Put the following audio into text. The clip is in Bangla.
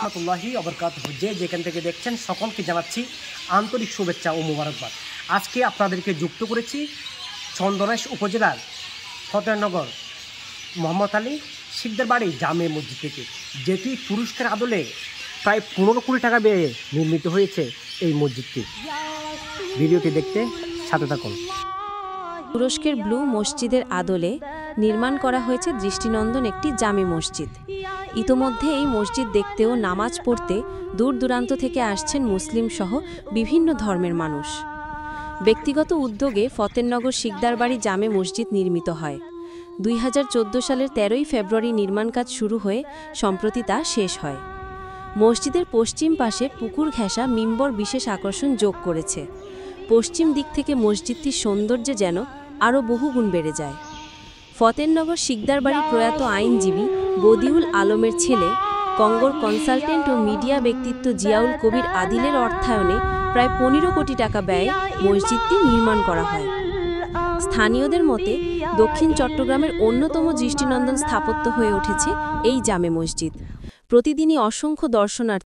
রহমতুল্লাহি ওয়াবারাকাতুহু। যে যেখান থেকে দেখছেন সকলকে জানাচ্ছি আন্তরিক শুভেচ্ছা ও মোবারকবাদ। আজকে আপনাদেরকে যুক্ত করেছি চন্দনাইশ উপজেলার ফতেহনগর মোহাম্মদ আলী শিকদার বাড়ি জামে মসজিদ থেকে, যেটি তুরস্কের আদলে প্রায় 15 কোটি টাকা ব্যয়ে নির্মিত হয়েছে এই মসজিদটি। ভিডিওটি দেখতে সাথে থাকুন। তুরস্কের ব্লু মসজিদের আদলে নির্মাণ করা হয়েছে দৃষ্টিনন্দন একটি জামে মসজিদ। ইতোমধ্যে এই মসজিদ দেখতে ও নামাজ পড়তে দূর দূরান্ত থেকে আসছেন মুসলিম সহ বিভিন্ন ধর্মের মানুষ। ব্যক্তিগত উদ্যোগে ফতেহনগর শিকদার বাড়ি জামে মসজিদ নির্মিত হয়। 2014 সালের 13ই ফেব্রুয়ারি নির্মাণ কাজ শুরু হয়ে সম্প্রতি তা শেষ হয়। মসজিদের পশ্চিম পাশে পুকুর ঘেঁষা মিম্বর বিশেষ আকর্ষণ যোগ করেছে। পশ্চিম দিক থেকে মসজিদটির সৌন্দর্য যেন আরও বহুগুণ বেড়ে যায়। ফতেহনগর শিকদার বাড়ি প্রয়াত আইনজীবী বদিউল আলমের ছেলে, কঙ্গর কনসালটেন্ট ও মিডিয়া ব্যক্তিত্ব জিয়াউল কবির আদিলের অর্থায়নে প্রায় 15 কোটি টাকা ব্যয়ে মসজিদটি নির্মাণ করা হয়। স্থানীয়দের মতে দক্ষিণ চট্টগ্রামের অন্যতম দৃষ্টিনন্দন স্থাপত্য হয়ে উঠেছে এই জামে মসজিদ। প্রতিদিনই অসংখ্য দর্শনার্থী